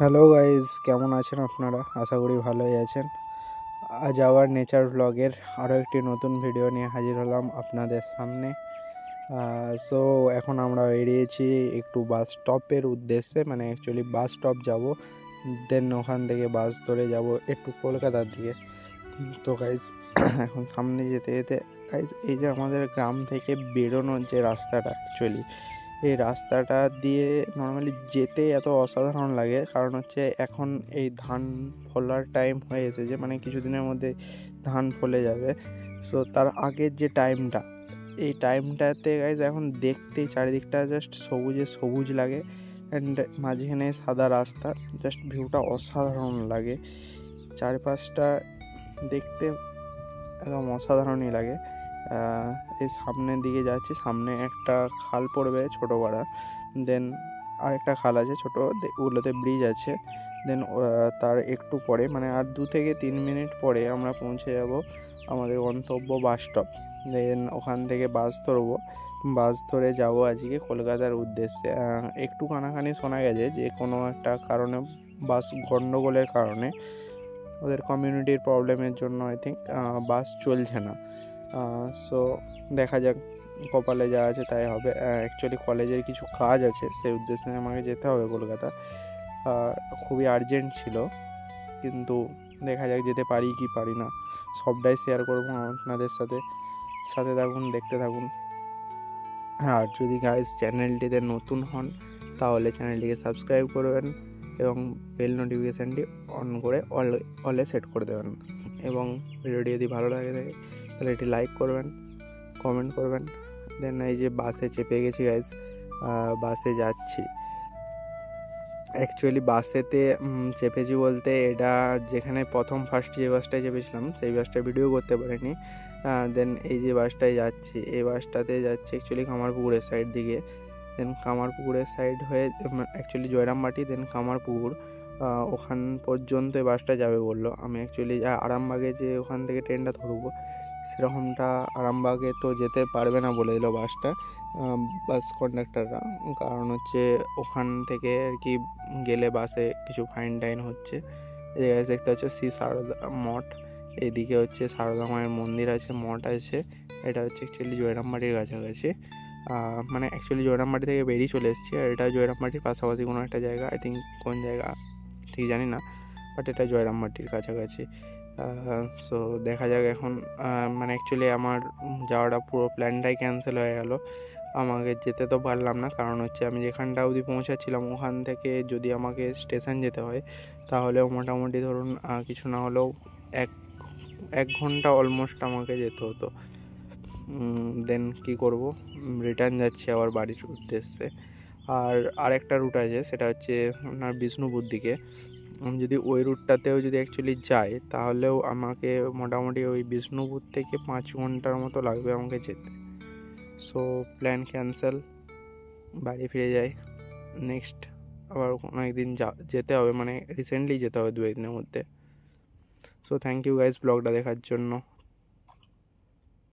Hello guys, কেমন আছেন আপনারা? আশা করি ভালোই আছেন। আজ আবার নেচার ব্লগের আরও একটি নতুন ভিডিও নিয়ে হাজির হলাম আপনাদের সামনে। সো এখন আমরা বেরিয়েছি একটু বাস স্টপের উদ্দেশ্যে, মানে অ্যাকচুয়ালি বাস স্টপ যাব, দেন ওখান থেকে বাস ধরে যাব একটু কলকাতার দিকে। তো গাইজ এখন সামনে যেতে যেতে গাইজ এই যে আমাদের গ্রাম থেকে বেরোনোর যে রাস্তাটা, অ্যাকচুয়ালি এই রাস্তাটা দিয়ে নর্মালি যেতে এত অসাধারণ লাগে, কারণ হচ্ছে এখন এই ধান ফলার টাইম হয়ে এসেছে, মানে কিছুদিনের মধ্যে ধান ফলে যাবে। সো তার আগের যে টাইমটা, এই টাইমটাতে গাইজ এখন দেখতেই চারিদিকটা জাস্ট সবুজে সবুজ লাগে, অ্যান্ড মাঝখানে সাদা রাস্তা, জাস্ট ভিউটা অসাধারণ লাগে। চারপাশটা দেখতে একদম অসাধারণই লাগে। এই সামনের দিকে যাচ্ছি, সামনে একটা খাল পড়বে ছোটো পাড়া, দেন আরেকটা খাল আছে ছোটো, ওগুলোতে ব্রিজ আছে। দেন তার একটু পরে, মানে আর 2 থেকে 3 মিনিট পরে আমরা পৌঁছে যাব আমাদের গন্তব্য বাস স্টপ। দেন ওখান থেকে বাস ধরবো, বাস ধরে যাব আজকে কলকাতার উদ্দেশ্যে। একটু কানাকানি শোনা গেছে যে কোনো একটা কারণে বাস গণ্ডগোলের কারণে, ওদের কমিউনিটির প্রবলেমের জন্য আই থিঙ্ক বাস চলছে না। সো দেখা যাক, কপালে যা আছে তাই হবে। অ্যাকচুয়ালি কলেজের কিছু কাজ আছে, সেই উদ্দেশ্যে আমাকে যেতে হবে কলকাতা। খুবই আর্জেন্ট ছিল, কিন্তু দেখা যাক যেতে পারি কি পারি না, সবটাই শেয়ার করবো আপনাদের সাথে। সাথে থাকুন, দেখতে থাকুন। আর যদি গাইজ চ্যানেলটিতে নতুন হন তাহলে চ্যানেলটিকে সাবস্ক্রাইব করবেন এবং বেল নোটিফিকেশানটি অন করে অলে সেট করে দেবেন। এবং ভিডিওটি যদি ভালো লাগে থাকে তাহলে এটি লাইক করবেন, কমেন্ট করবেন। দেন এই যে বাসে চেপে গেছি গাইজ, বাসে যাচ্ছি। অ্যাকচুয়ালি বাসেতে চেপেছি বলতে, এটা যেখানে ফার্স্ট যে বাসটায় চেপেছিলাম সেই বাসটা ভিডিও করতে পারিনি। দেন এই যে বাসটায় যাচ্ছি, এই বাসটাতে যাচ্ছি অ্যাকচুয়ালি কামারপুকুরের সাইড দিকে। দেন কামারপুকুরের সাইড হয়ে অ্যাকচুয়ালি জয়রামবাটি, দেন কামারপুকুর, ওখান পর্যন্ত এই বাসটা যাবে বললো। আমি অ্যাকচুয়ালি আরামবাগে যে ওখান থেকে ট্রেনটা ধরবো, সেরকমটা আরামবাগে তো যেতে পারবে না বলে দিল বাসটা, বাস কন্ডাক্টাররা। কারণ হচ্ছে ওখান থেকে আর কি গেলে বাসে কিছু ফাইন টাইন হচ্ছে। এই জায়গায় দেখতে হচ্ছে শ্রী সারদা মঠ, এইদিকে হচ্ছে সারদা মায়ের মন্দির আছে, মঠ আছে। এটা হচ্ছে অ্যাকচুয়ালি জয়রামবাটির কাছাকাছি, মানে অ্যাকচুয়ালি জয়রামবাটি থেকে বেরিয়ে চলে এসেছি। আর এটা জয়রামবাটির পাশাপাশি কোনো একটা জায়গা, আই থিঙ্ক কোন জায়গা ঠিক জানি না, বাট এটা জয়রামবাটির কাছাকাছি। সো দেখা যাক এখন। মানে অ্যাকচুয়ালি আমার যাওয়াটা পুরো প্ল্যানটাই ক্যান্সেল হয়ে গেল। আমাকে যেতে তো পারলাম না, কারণ হচ্ছে আমি যেখানটা অবধি পৌঁছাচ্ছিলাম ওখান থেকে যদি আমাকে স্টেশন যেতে হয় তাহলেও মোটামুটি ধরুন কিছু না হলেও এক ঘন্টা অলমোস্ট আমাকে যেতে হতো। দেন কি করব, রিটার্ন যাচ্ছি আবার বাড়ির উদ্দেশ্যে। আর আরেকটা রুট আছে, সেটা হচ্ছে আপনার বিষ্ণুপুর দিকে। আমি যদি ওই রুটটাতেও যদি অ্যাকচুয়ালি যাই তাহলেও আমাকে মোটামুটি ওই বিষ্ণুপুর থেকে 5 ঘন্টার মতো লাগবে আমাকে যেতে। সো প্ল্যান ক্যান্সেল, বাড়ি ফিরে যাই। নেক্সট আবার কোনো একদিন যেতে হবে, মানে রিসেন্টলি যেতে হবে 2 দিনের মধ্যে। সো থ্যাংক ইউ গাইজ ব্লগটা দেখার জন্য।